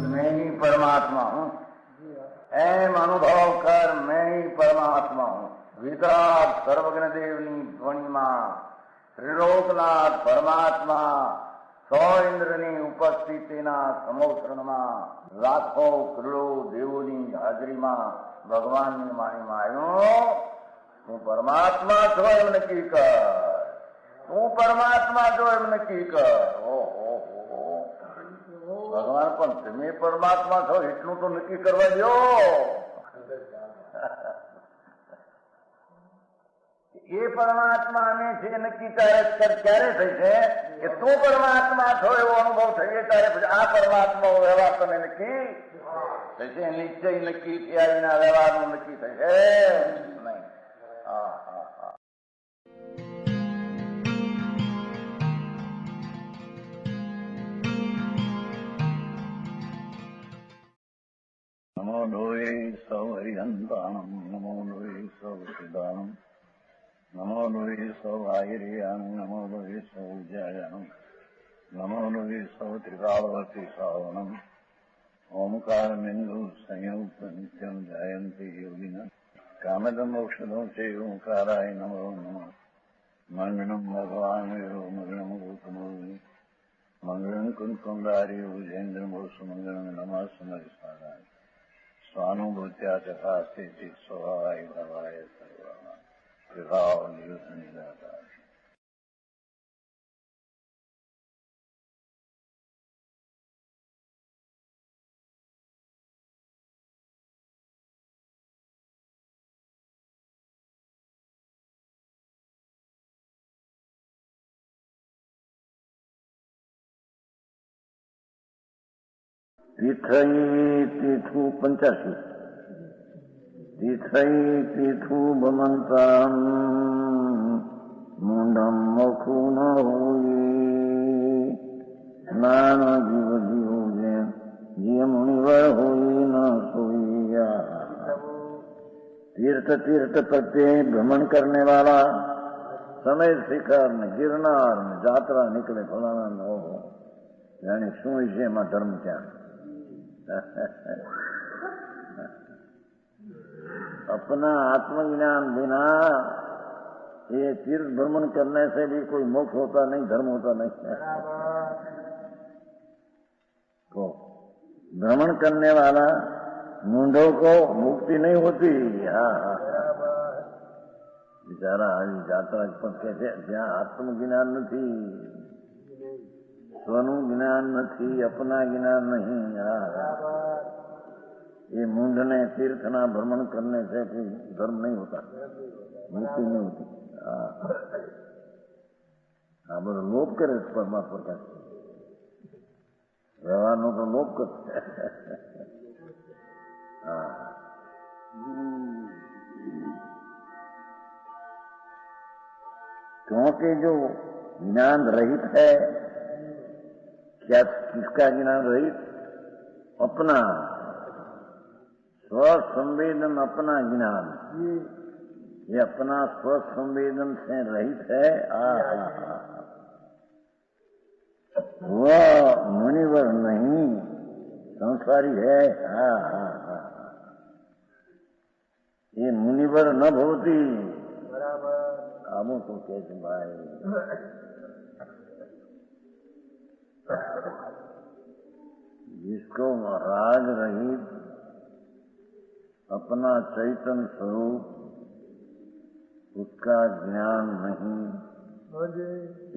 मैं ही परमात्मा हूँ, एम अनुभव कर मैं ही परमात्मा हूँ। वितराग सर्वज्ञ देवनी ध्वनिमा त्रिलोकनाथ परमात्मा सौ इंद्રની ઉપસ્થિતિના સમોત્સવમાં લાખો કરોડો દેવોની હાજરીમાં ભગવાનની વાણીમાં આવ્યો, તું પરમાત્મા છો એમ નક્કી કર, તું પરમાત્મા છો એમ નક્કી કર. ઓહો, ભગવાન પણ તમે પરમાત્મા છો એટલું તો નક્કી કરવા દો. એ પરમાત્માને છે નક્કી ક્યારે થઈ છે કે તું પરમાત્મા છો એવો અનુભવ થઈએ ત્યારે પછી આ પરમાત્મા વ્યવહાર તને નક્કી થશે. નિશ્ચય નક્કી થયા વિના વ્યવહારનું નક્કી થશે નહીં. હા હા હા. નમો લોહે સૌ હરિહંતાણમ, નમો લોહે સૌ સિદ્ધાણમ, નમો લોહે સૌ આયર્યાણ, નમો લોહે સૌ જયાણમ, નમો લોહે સૌ ત્રિકાળવતી શ્રાવણમ. ઓમકાર બિંદુ સંયુક્ત નિત્યમ જાયંતી યોગિના કામદમ ઔષધો છે ઓંકારાય નમો નમઃ. મંગળમ ભગવાન વિરો મંગળમ ગૌતમોર્મિ મંગળમ કુંકુંડારી ભુજેન્દ્રમોષ મંગળમ નમઃ સમરિસ્વાદાય સ્વાનુભૂત્યા તથા સ્થિતિ સ્વભાવાય ભવાય સર્વા વિભાવ નિયુત નિદાતા. તીર્થઈ તીર્થુ 85 તીર્થઈ તીર્થુ ભમંતામ મુંડમ મોખું ન હોઈ સ્નાન જીવ જીવો જે મુનિવર હોઈ ન સોઈયા. तीर्थ तीर्थ प्रत्यय भ्रमण करने वाला समय शिखर ने गिरनार ने यात्रा निकले फलाना न हो यानी શું વિષયમાં ધર્મ क्या. अपना आत्मज्ञान बिना ये तीर्थ भ्रमण करने से भी कोई मोक्ष होता नहीं, धर्म होता नहीं. तो भ्रमण करने वाला मूंढों को मुक्ति नहीं होती. बिचारा यात्रा पर कैसे જ્યાં આત્મજ્ઞાન નથી, સ્વનું જ્ઞાન નથી, अपना જ્ઞાन नहीं. ये मूंढ ने तीर्थना भ्रमण करने से कोई धर्म नहीं होता, मुक्ति नहीं होती. हाँ बोलो लोभ करे परमात्मा का व्यवहार नो तो लोभ करते. क्योंकि जो ज्ञान रहित है, क्या किसका ज्ञान रहित? अपना स्वसंवेदन, अपना ज्ञान, ये अपना स्वसंवेदन से रहित है. वह मुनिवर नहीं, संसारी है. ये मुनिवर न भवती. आमो तो कैसे भाई जिसको राग रहित अपना चैतन्य स्वरूप उसका ज्ञान नहीं,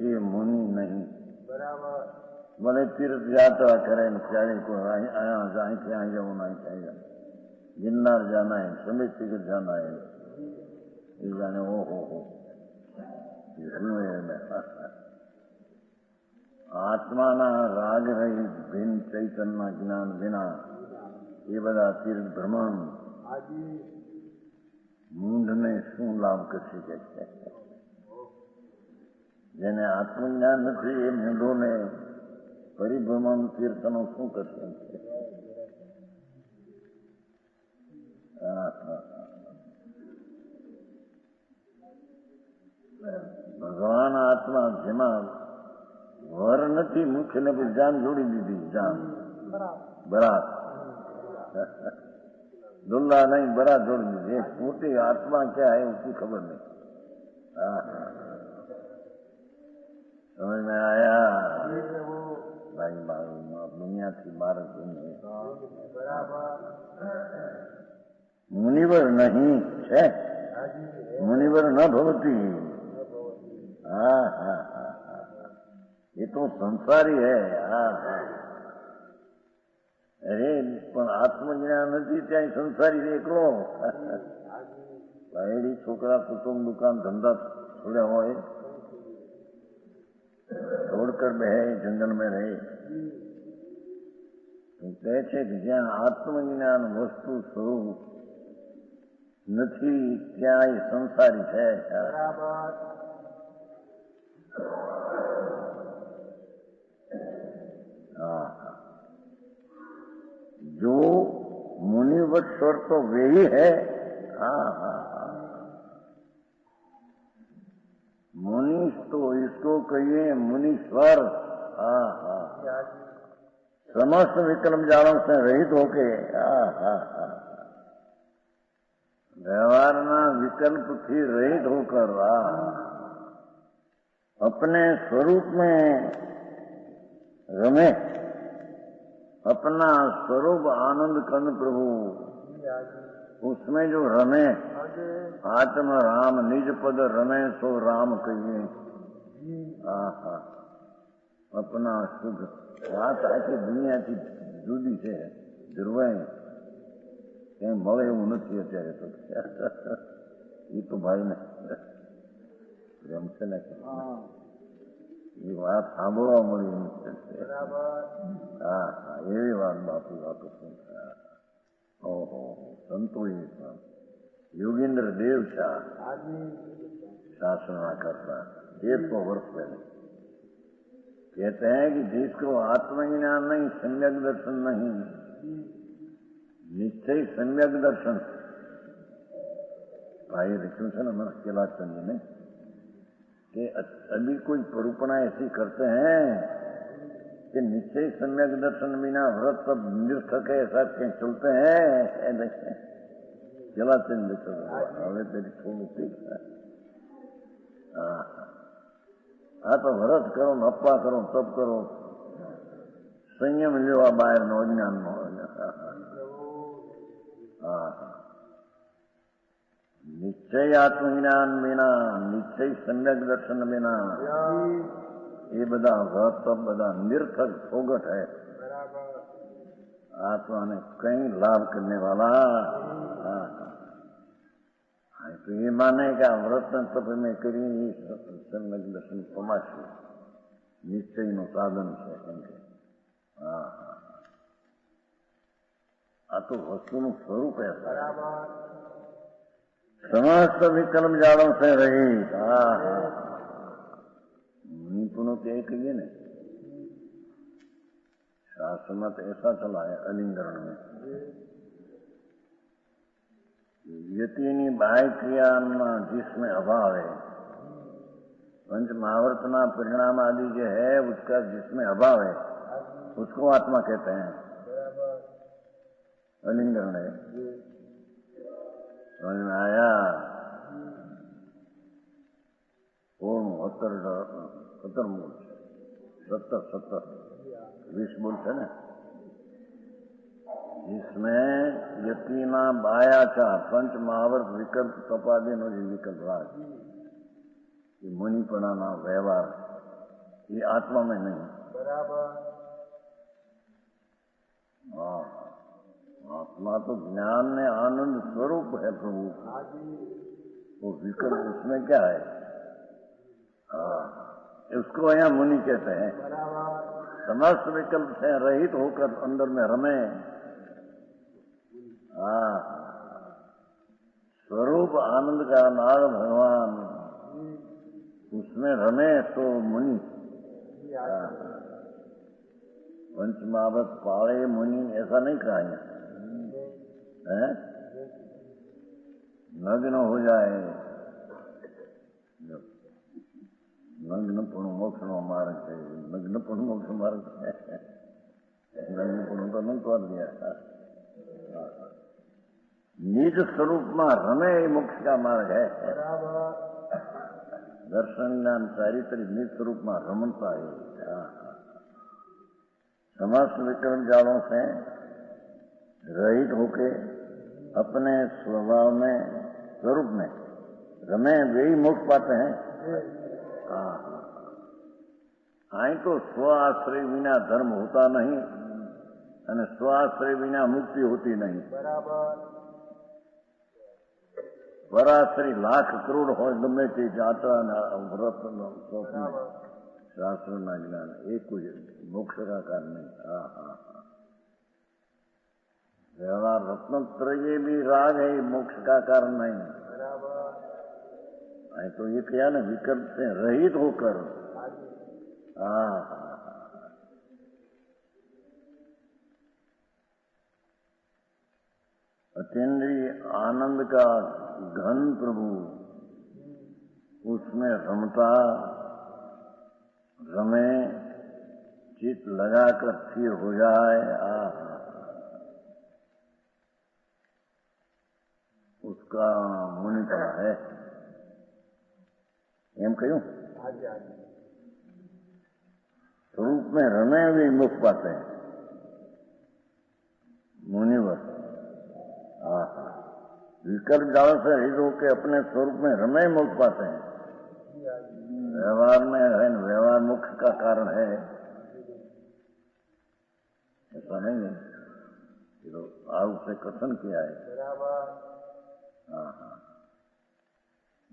ये मुनि नहीं. भले तीर्थ यात्रा करें, प्यारे को आया जाए क्या जाओ ना चाहिए, गिरनार जाना है, समेत तीर्थ जाना है, ये जाने ओ हो આત્માના રાગ રહિત ભિન્ન ચૈતન્ય જ્ઞાન વિના એ બધા તીર્થ ભ્રમણ મૂંઢને શું લાભ કરી શકે છે? જેને આત્મજ્ઞાન નથી એ મૂંઢોને પરિભ્રમણ તીર્થનો શું કરશે? ભગવાન આત્મા જેમાં વર નથી, મુખ્યને પછી જાન જોડી દીધી. જાન બરાત દુલ્લા નહીં, બરાત જોડી દીધી. મોટી આત્મા ક્યાં है उसकी खबर नहीं. समझ में आया भाई? दुनिया की बात मुनिवर नहीं है, मुनिवर न भवती. ये तो संसारी है. अरे પણ આત્મજ્ઞાન નથી ત્યાં સંસારી એકલો. બાયડી છોકરા કુટુંબ દુકાન ધંધા છોડ્યા હોય, छोड़कर बहे जंगल में रहे. तो કહે છે કે જ્યાં આત્મજ્ઞાન વસ્તુ સ્વરૂપ નથી ત્યાં એ સંસારી છે. जो मुनिवत्सर तो वे ही है. मुनीष तो इसको कहिए मुनीश्वर. समस्त विकल्प जालों से रहित होके व्यवहारना विकल्प थी रहित होकर अपने स्वरूप में रमे. अपना स्वरूप आनंद कर्ण प्रभु उसमें जो रमे. आत्म राम निज पद रमे सो राम कहिए. अपना शुद्ध વાત આખી દુનિયાથી જુદી છે. ધ્રુવાય ક્યાંય મળે એવું નથી અત્યારે તો. એ તો ભાઈ ને એમ છે ને એ વાત સાંભળવા મળી. એવી વાત બાપુ વાતો શું. ઓહો સંતોષ योगेंद्र देव शाह शासना करता 150 वर्ष पहले कहते हैं कि जिसको आत्मज्ञान नहीं, सम्यक दर्शन नहीं, निश्चय सम्यक दर्शन. भाई लिखूं से ना मन अकेला चंद ने कि अभी कोई परूपणा ऐसी करते हैं कि निश्चय सम्यक दर्शन बिना व्रत सब निरर्थक है, ऐसा कहीं चलते हैं. चला चंद હવે તેરી થોડું ઠીક છે. આ તો વ્રત કરો, અપ્પા કરો, તપ કરો, સંયમ લેવા બહારનો અજ્ઞાનનો. નિશ્ચય આત્મજ્ઞાન વિના, નિશ્ચય સમ્યક દર્શન વિના એ બધા વ્રત તપ બધા નિરર્થક ફોગટ है. आत्मा ने कई लाभ करने वाला. तो ये माने कि व्रत तप में करी सम्यक दर्शन पमाशु निश्चय નું સાધન છે. કેમ કે આ તો વસ્તુનું સ્વરૂપ है. समस्त विकल्प जालों से रहित. मुनिपुनो के कहिए ने शास्त्र मत ऐसा चला है अलिंगरण में. यतिनी बाह्य क्रिया जिसमें अभाव है, पंच महावर्तना परिणाम आदि जो है उसका जिसमें अभाव है उसको आत्मा कहते हैं. अलिंगरण है. समझ में आया? ओम 70 मूल 70 20 मूल है ना. जिसमें यतिना बायाचार पंच महावर्त विकल्प तपादे नो जो विकल्प राज ये मुनिपना ना व्यवहार ये आत्मा में नहीं. बराबर. आत्मा तो ज्ञान में आनंद स्वरूप है प्रभु. वो विकल्प उसमें क्या है? उसको यहाँ मुनि कहते हैं. समस्त विकल्प से रहित होकर अंदर में रमे. स्वरूप आनंद का नाद भगवान उसमें रमे तो मुनि. पंचमावत पाड़े मुनि ऐसा नहीं कहा है. नग्न हो जाए, नग्न पण मोक्ष नो मार्ग है, नग्न पण मोक्ष मार्ग है, नग्न पण तो नहीं कर दिया। निज स्वरूप में रमे मोक्ष का मार्ग है। दर्शन ज्ञान चारित्र निज स्वरूप में रमता है। समस्त विकरण जालों से रहित होके अपने स्वभाव में स्वरूप में रमे वे ही मोक्ष पाते हैं। आई तो स्वाश्रय बिना धर्म होता नहीं और स्वाश्रय बिना मुक्ति होती नहीं। पराश्रय लाख करोड़ हो गमे ते जाता व्रत शास्त्र न ज्ञान एक कुछ मोक्ष का कारण नहीं। व्यवहार रत्नत्रय भी राग है, मोक्ष का कारण नहीं। तो ये क्या ना विकल्प से रहित होकर अतीन्द्रिय आनंद का घन प्रभु उसमें रमता रमे चित लगाकर स्थिर हो जाए। उसका मुनिपना है। एम क्यों स्वरूप में रमे भी मुख पाते हैं मुनिवर। विकल्प जाल से रहित होकर अपने स्वरूप में रमे मुख पाते हैं। व्यवहार में है, व्यवहार मोक्ष का कारण है ऐसा नहीं है। तो आरोप से कथन किया है।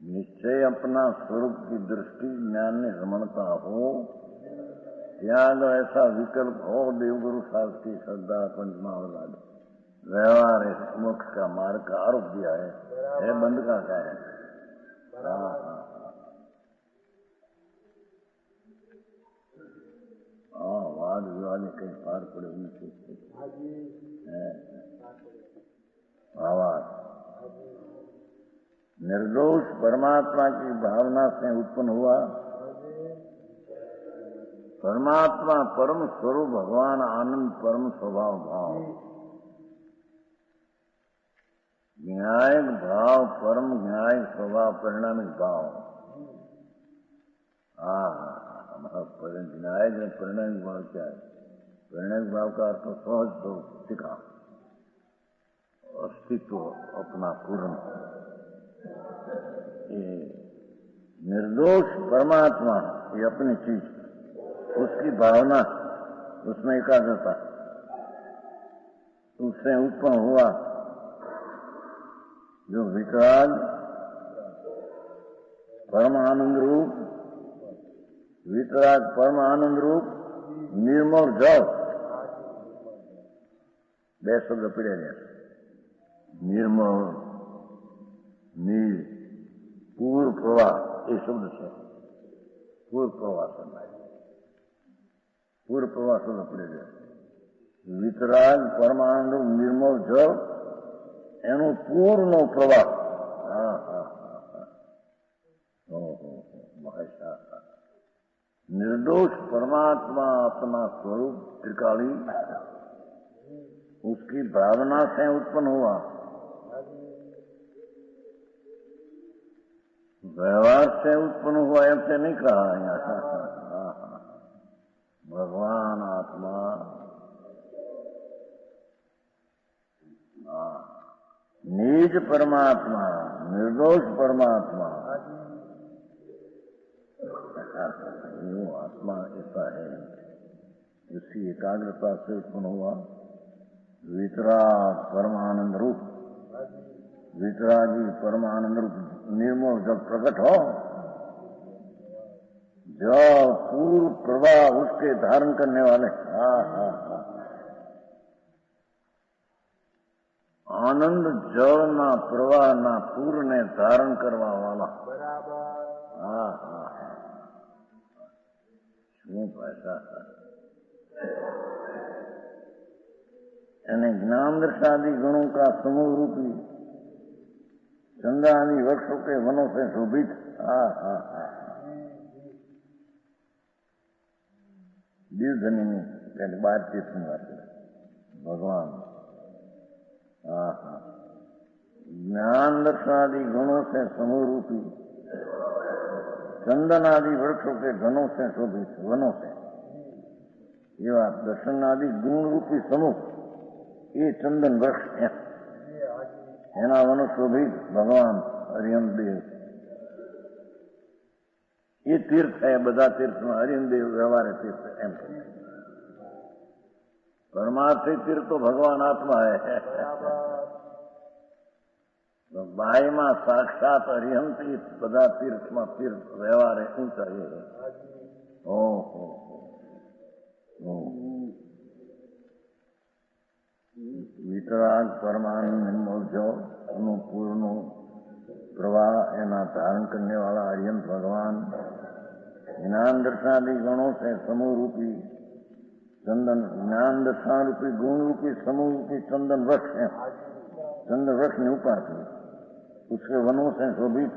निश्चय अपना स्वरूप की दृष्टि ज्ञान में रमणता हो, त्याग ऐसा विकल्प हो, देवगुरु शास्त्र की श्रद्धा पंचमावलाद व्यवहार है मोक्ष का मार्ग का आरोप दिया है बंद का क्या है। वाद विवाद कहीं पार पड़े उनसे आवाज निर्दोष परमात्मा की भावना से उत्पन्न हुआ। परमात्मा परम स्वरूप भगवान आनंद परम स्वभाव भाव न्यायिक भाव परम न्यायिक स्वभाव परिणामिक भाव। न्यायिक में परिणामिक भाव क्या है? परिणामिक भाव का अर्थ सहज तो टिका अस्तित्व अपना पूर्ण। ये निर्दोष परमात्मा ये अपनी चीज उसकी भावना उसमें एकाग्रता उससे उत्पन्न हुआ जो विकराल परमानंद रूप वितराग परमानंद रूप निर्मल जल बे शब्द पीड़े निर्मल नील पूर्व प्रवाह ये शब्द से पूर्व प्रवाह पूर्व प्रवाह शब्द पड़े गए। वितराग परमानंद निर्मल जल એનો પૂર્ણનો પ્રવાહ निर्दोष परमात्मा अपना स्वरूप त्रिकाली उसकी भावना से उत्पन्न हुआ। व्यवहार से उत्पन्न हुआ ऐसे नहीं कहा यहाँ। भगवान आत्मा निज परमात्मा निर्दोष परमात्मा आत्मा ऐसा है उसकी एकाग्रता से उत्पन्न हुआ। वितराग परमानंद रूप वितरागी परमानंद रूप निर्मल जब प्रकट हो जब पूर्व प्रवाह उसके धारण करने वाले आनंद जल ना प्रवाह ना पूर्व ने धारण करवा वाला શું ભાષા અને જ્ઞાન દર્શાદી गुणों का समूह रूपी चंदानी वृक्षों के वनों से शोभित। दीवधनी ની એટલે 12 તીર્થની વાત કરે ભગવાન। ज्ञान दर्शनादि गुणों से समूह रूपी चंदन आदि वृक्षों के घनों से शोभित वनों से ये बात दर्शन आदि गुण रूपी समूह ये चंदन वृक्ष है एना वनो शोभित भगवान हरियम देव। ये तीर्थ है बधा तीर्थ में हरियम देव व्यवहार तीर्थ एम परमार्थी तीर्थ तो भगवान आत्मा है। तो बाई में साक्षात हरियम तीर्थ बधा तीर्थ में तीर्थ व्यवहार ऊंचा ये है। ओहो વિતરાગ પરમાનંદ નિર્મોલ નું પૂર્ણનું પ્રવાહ એના ધારણ કરने वाला हरियंत भगवान ज्ञान दर्शनादि गुणों से समूह रूपी चंदन ज्ञान दर्शन रूपी गुण रूपी समूह रूपी चंदन वृक्ष है। चंदन वृक्ष ने उपाधि उसके वनों से शोभित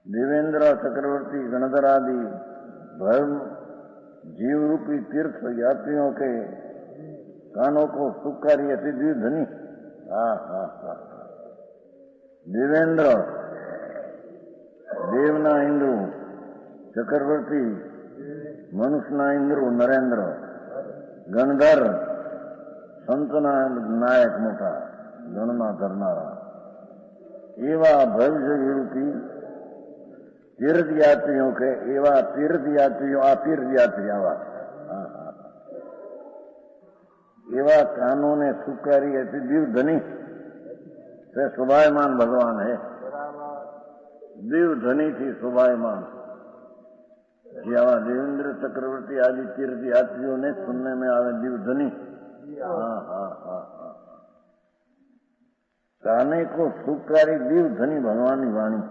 देवेंद्र चक्रवर्ती गणधर आदि धर्म जीव रूपी तीर्थ यात्रियों के कानों को सुखकारी ऐसी द्विधनी। देवेंद्र देवना इंद्र चक्रवर्ती मनुष्यना इंद्र नरेंद्र गणधर संतना नायक मोटा गणना धरनारा एवा भविष्य रूपी तीर्थ यात्रियों के एवा तीर्थ यात्रियों तीर्थ यात्री आवा एवा कानों ने सुकारी ऐसी दिव्य धनी से शोभायमान भगवान है। दिव्य धनी थी शोभायमान आवा देवेंद्र चक्रवर्ती आदि तीर्थ यात्रियों ने सुनने में आवे दिव्य धनी। काने को सुकारी दिव्य धनी भगवान की वाणी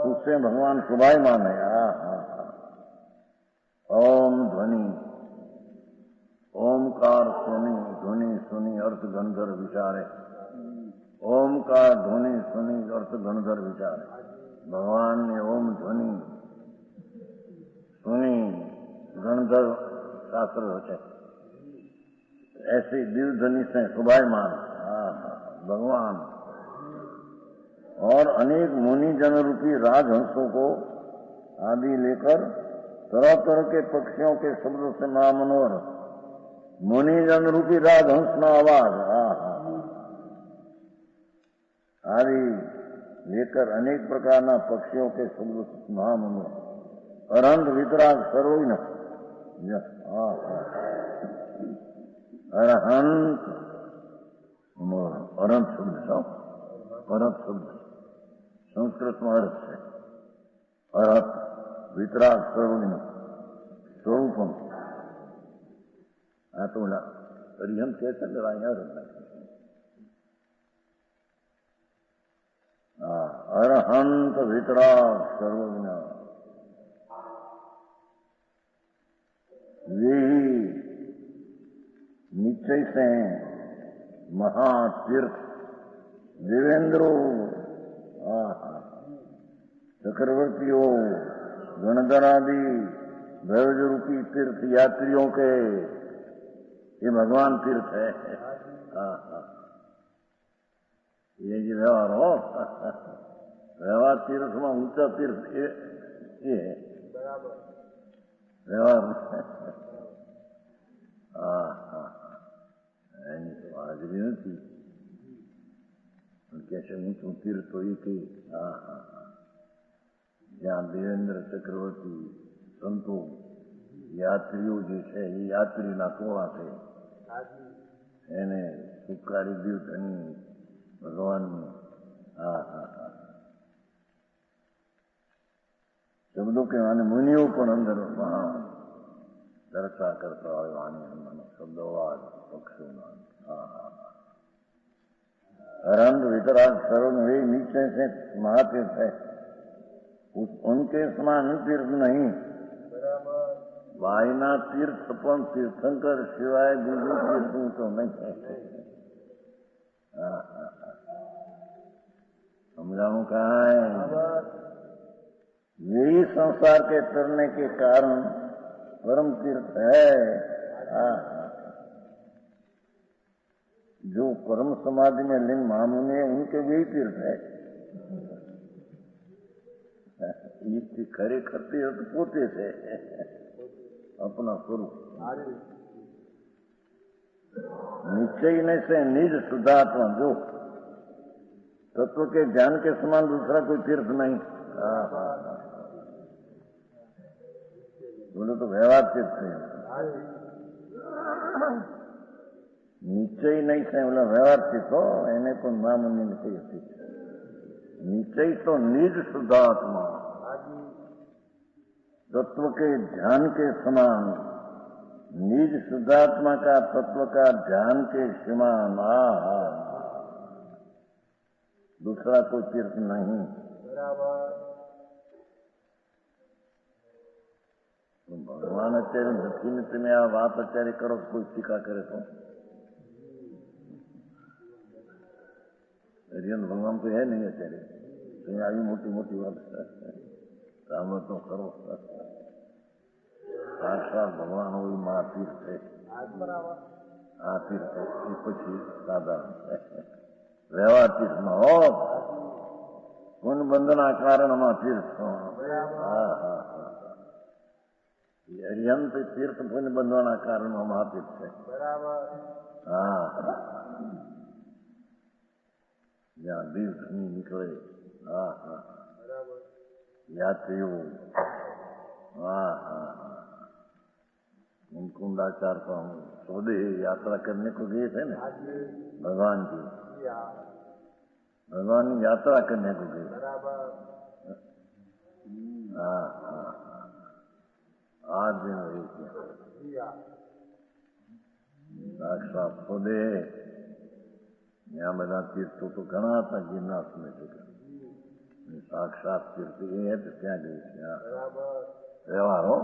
उससे भगवान शोभायमान है। ओम ध्वनि ओमकार सुनी ध्वनि सुनी अर्थ गंधर विचारे ओमकार ध्वनि सुनी अर्थ गंधर विचारे भगवान ने ओम ध्वनि सुनी गंधर शास्त्र होते ऐसी दिव्य ध्वनि से शोभायमान भगवान और अनेक मुनि जन रूपी राजहंसों को आदि लेकर तरह तरह के पक्षियों के शब्दों से महामनोहर मुनि जन रूपी राजहंस न आवाज आदि लेकर अनेक प्रकार न पक्षियों के शब्दों से महामनोहर अरंत वितराग सर्वज्ञ अरहंत अरंत शब्द अरंत शब्द संस्कृत में अर्थ है अर्थ वितराग सर्वज्ञ स्वरूपम तो हरिहंत कैसे लड़ाइया अरहंत वितराग सर्वज्ञ यही निश्चय से महातीर्थ देवेंद्रो चक्रवर्तियों गणधरादि भैरव रूपी तीर्थ यात्रियों के ये भगवान तीर्थ है। ये जी व्यवहार हो व्यवहार तीर्थ में ऊंचा तीर्थ ये है व्यवहार हाजरी नहीं कैसे ऊंचू तीर्थ तो ये कि जहाँ देवेंद्र चक्रवर्ती संतों यात्रियों जैसे ये यात्री ना टोला थे એને સુકારી દીધું ધની ભગવાન શબ્દો કે માને મુનિઓ પણ અંદર મહા ચર્ચા કરતા હોય વાણી મને શબ્દોવાદ પક્ષોના अरंत वितराग सर्व वे नीचे से महातीर्थ है उनके समान तीर्थ नहीं वायना तीर्थ पण तीर्थंकर सिवाय दूसरे तीर्थ तो नहीं है। समझाऊं कहाँ है? यही संसार के तरने के कारण परम तीर्थ है। जो परम समाधि में लिंग महामुनि है उनके भी तीर्थ है। ये खरे करते हो तो पोते से अपना स्वरूप निश्चय नहीं से निज शुद्धात्मा जो तत्व के ज्ञान के समान दूसरा कोई तीर्थ नहीं। बोले तो व्यवहार तीर्थ है। निश्चय नहीं से बोला व्यवहार तीर्थ हो एने को नाम नहीं निश्चय तो निज शुद्धात्मा तत्व के ध्यान के समान निज शुद्धात्मा का तत्व का ध्यान के समान दूसरा कोई तीर्थ नहीं। तो भगवान आचार्य धरती में तुम्हें आप आचार्य करो कोई टीका करे तो हरियन भगवान तो है नहीं आचार्य तुम्हें आई मोटी मोटी बात राम तो करो साक्षात भगवान हो महातीर्थ है। तीर्थ है पछी साधारण व्यवहार तीर्थ में हो पुण्य बंधना कारण तीर्थ अरिहंत तीर्थ पुण्य बंधना कारण महातीर्थ है। जहाँ दीर्घ नहीं निकले यात्रियों कुंडाचार को हम सौदे यात्रा करने को गए थे ना भगवान की यात्रा करने को गए। 8 दिन रही थी साक्षात सौदे यहाँ बना तीर्थ तो घना था गिरनाथ में से साक्षात तीर्थ ये है तो क्या गई व्यवहार हो।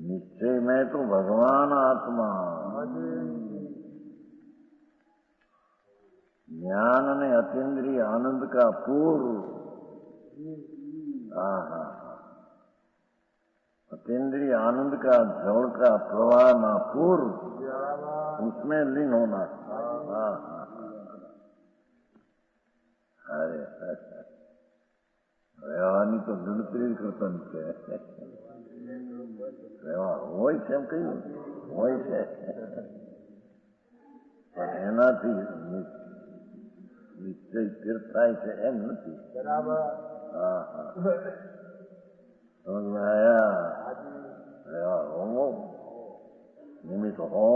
निश्चय में तो भगवान आत्मा ज्ञान ने अतीन्द्रिय आनंद का पूर्व अतीन्द्रिय आनंद का जल का प्रवाह ना पूर्व उसमें लीन होना। अरे વ્યવહારની તો ગણતરી કરતા નથી વ્યવહાર હોય છે એમ કહ્યું હોય છે પણ એનાથી નિશ્ચય તીર્થ થાય છે એમ નથી। સમજમાં આયા? વ્યવહાર હોવો નિમિત્ત હો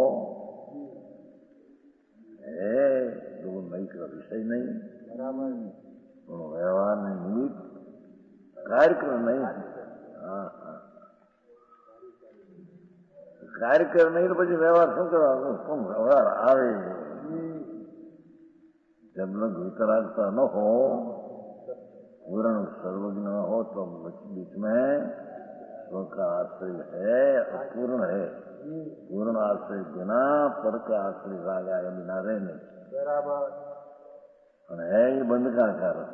એ નહીં કરો વિષય નહીં વ્યવહાર ને નિમિત્ત કાર્યક્રમ नहीं। કાર્યક્રમ नहीं तो પછી વ્યવહાર શું કરવા શું વ્યવહાર આવે जब लोग वितरागता न हो पूर्ण सर्वज्ञ हो तो बीच में स्व का आश्रय है पूर्ण है। पूर्ण आश्रय बिना पर का आश्रय रागा है बिना रहने है ये बंद का कारण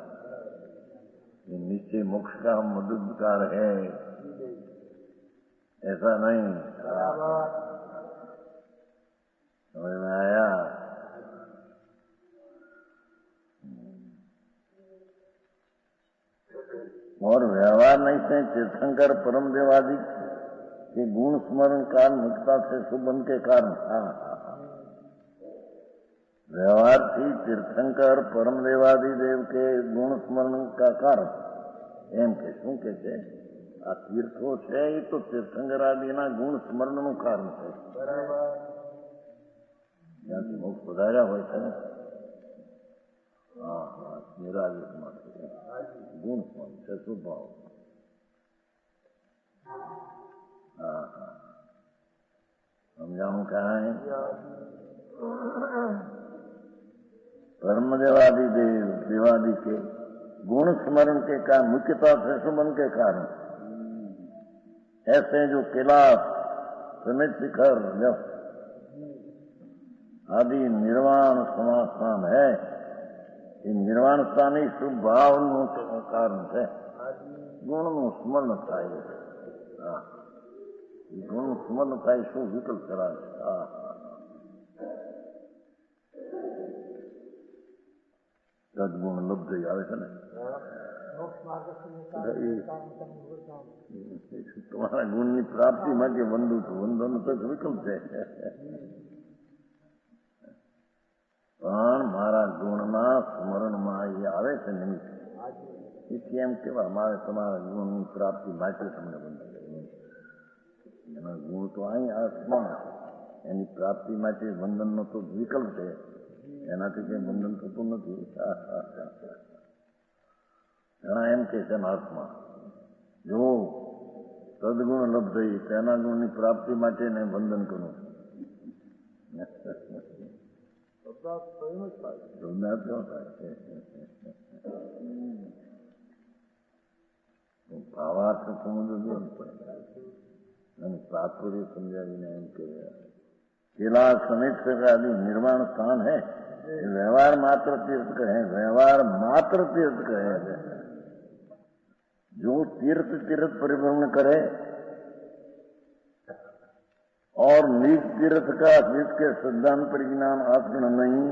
निश्चय मोक्ष का मददगार है ऐसा नहीं। समझ में आया? और व्यवहार नहीं से तीर्थंकर परम देवादि के गुण स्मरण काल मुक्ता से सुबन के कारण व्यवहार थी तीर्थंकर परम देवादि देव के गुण स्मरण का कारण एम के शू के आ तीर्थो है ये तो तीर्थंकर आदि ना गुण स्मरण नु कारण है। જ્યાંથી મોક્ષ પધાર્યા હોય છે ને નિરાજિત માટે ગુણ પણ છે સ્વભાવ। समझाऊं कहाँ है? धर्मदेवादि देव देवादि के गुण स्मरण के कारण मुख्यतः से सुमन के कारण ऐसे जो कैलाश समेत शिखर આદિ નિર્વાણ સમાસ્થાન હે. એ નિર્વાણ સ્થાન એ શુભ ભાવનું કારણ છે. ગુણનું સ્મરણ થાય. હા, ગુણનું સ્મરણ થાય શું વિકલ્પ કરાવે. હા, સદગુણ લબ્ધ આવે છે ને. તમારા ગુણની પ્રાપ્તિ માટે વંદુ છું. વંદન તો વિકલ્પ છે, પણ મારા ગુણના સ્મરણમાં એ આવે છે નિમિત્ત. એથી એમ કેવા મારે તમારા ગુણની પ્રાપ્તિ માટે તમને વંદન. એના ગુણ તો અહીં આત્મા છે, એની પ્રાપ્તિ માટે વંદનનો તો વિકલ્પ છે. એનાથી કઈ વંદન થતું નથી. ઘણા એમ કે છે આત્મા જો સદગુણ લબ્ધ તેના ગુણની પ્રાપ્તિ માટે ને વંદન કરું. ભાવાર્થ સમજવો જોઈએ પડે અને તાત્પર્ય સમજાવીને એમ કે પેલા સમીક્ષક આદि निर्वाण स्थान है. व्यवहार मात्र तीर्थ कहे, व्यवहार मात्र तीर्थ कहे है. जो तीर्थ तीर्थ परिभ्रमण करे और निज तीर्थ का जिसके सिद्धांत परिज्ञान आत्मन नहीं.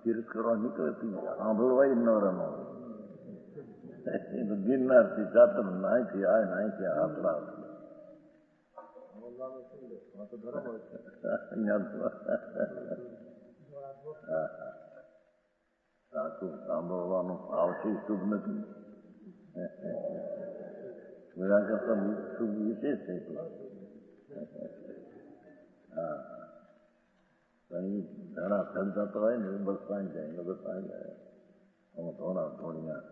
तीर्थ करवा નીકળતી સાંભળવાય નવરાનો ગિરનારથી ચાતર નાયથી આ નાયથી આપડા સાચું સાંભળવાનું આવશે શુભ નથી. બધા કરતા શુભ વિશેષ છે. હા, ઘણા ચડતા તો હોય ને બસ પાણી જાય બસ પાણી જાય. અમુક થોડા થોડીના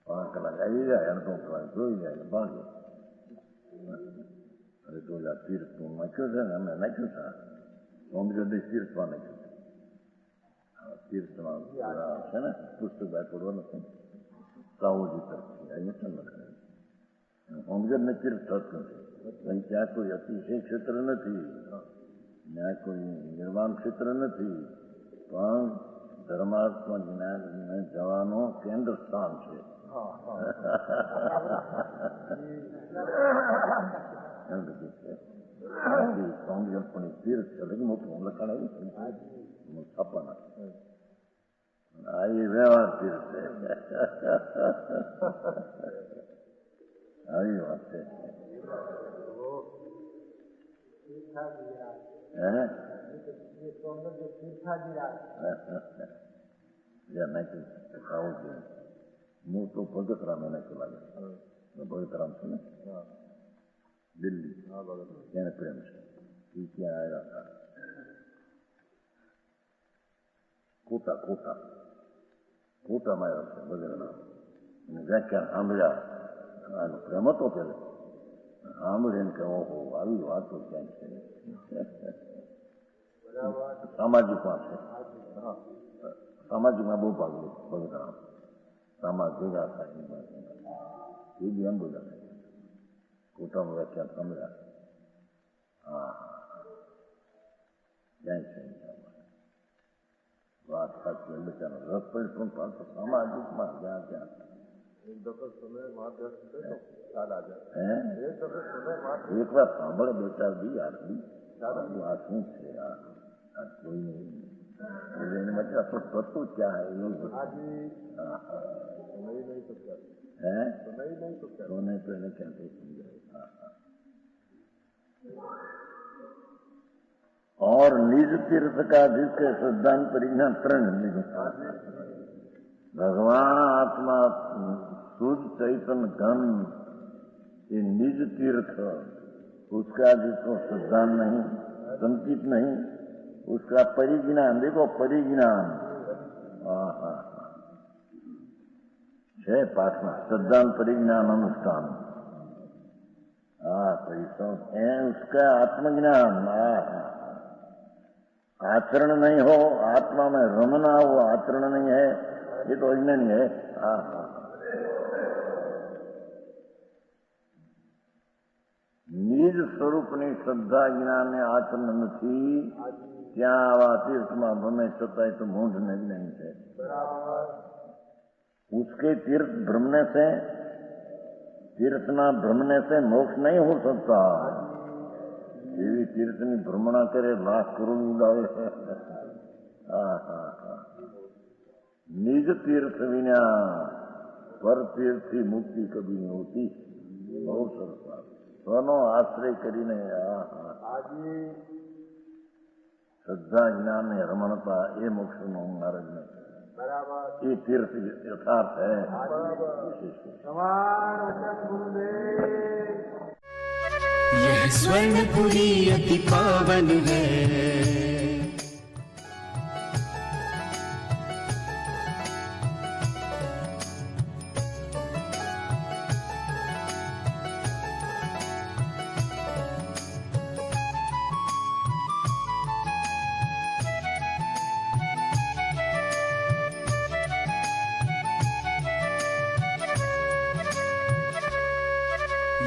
5 કલાક આવી જાય અને તો જોઈ જાય ભાગે. અરે તો તીર્થનું નાખ્યું છે ને, અમે નાખ્યું છે સોમજોદી તીર્થમાં નાખ્યું છે. તીર્થમાં છે ને પુસ્તક પડવાનું છે સાવજી તરફથી અહીંયા લખાય. સોમજોદને તીર્થ થતું નથી. ત્યાં કોઈ અતિશય ક્ષેત્ર નથી, ત્યાં કોઈ નિર્માણ ક્ષેત્ર નથી, પણ ધર્માત્મા જ્ઞાનને જવાનો કેન્દ્ર સ્થાન છે. સોમજોદ પણ તીર્થ છે. મોટું લખાણ આવ્યું છે છાપાના. આ એ વ્યવહાર તીર્થ છે. આવી વાત છે. મોટો ભગતરામ એને લાગે. ભગતરામ છે ને દિલ્હી, એને પ્રેમ છે. એ ત્યાં આવ્યા હતા. કોટામાં આવ્યા છે ભગતરામ. વ્યાખ્યાન સાંભળ્યા. આનો પ્રેમ હતો પેલા. સાંભળીને કે ઓહો આવી વાતો ક્યાંક છે. સામાજિકમાં છે. સામાજિકમાં બહુ ભાગ લે ભગતરામ. સમાજ ભેગા થાય એ બી એમ બધા કોટામાં વ્યાખ્યાન સાંભળ્યા. હા, ક્યાંય છે વાત સાચી. બચાનો રસ પડી પણ પાછો સામાજિકમાં જ્યાં ત્યાં એક વાર સાંભળે બેટા બી આટલી આ શું છે. આ કોઈ નહીં એને માટે આટલું થતું ક્યાં એવું તો નહીં તો એને ક્યાંથી સમજાય. और निज तीर्थ का जिसके सिद्धांत परिज्ञान त्रण भगवान आत्मा शुद्ध चैतन्य घन ये निज तीर्थ उसका जिसको सिद्धांत नहीं संकित नहीं उसका परिज्ञान. देखो परिज्ञान है पाठ में सिद्धांत परिज्ञान अनुष्ठान. तो उसका आत्मज्ञान. आचरण नहीं हो, आत्मा में रमना हो, आचरण नहीं है, ये तो अज्ञानी है. નિજ સ્વરૂપની શ્રદ્ધા જ્ઞાન ને આચરણ નથી ત્યાં આવા તીર્થમાં ભમે છતાંય તો મૂઢ ને જ્ઞાન છે. उसके तीर्थ भ्रमने से तीर्थना भ्रमने से मोक्ष नहीं हो सकता. एवी तीर्थनी भ्रमणा करे लाख करोड़ उड़ावे. निज तीर्थ विना पर तीर्थी मुक्ति कभी नहीं होती. बहुत सरस स्वनो आश्रय करीने श्रद्धा ज्ञान ने रमणता ये मोक्ष नो मार्ग ने ये तीर्थ यथार्थ है. यह स्वर्णपुरी अति पावन है.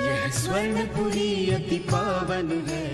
यह स्वर्णपुरी अति पावन है.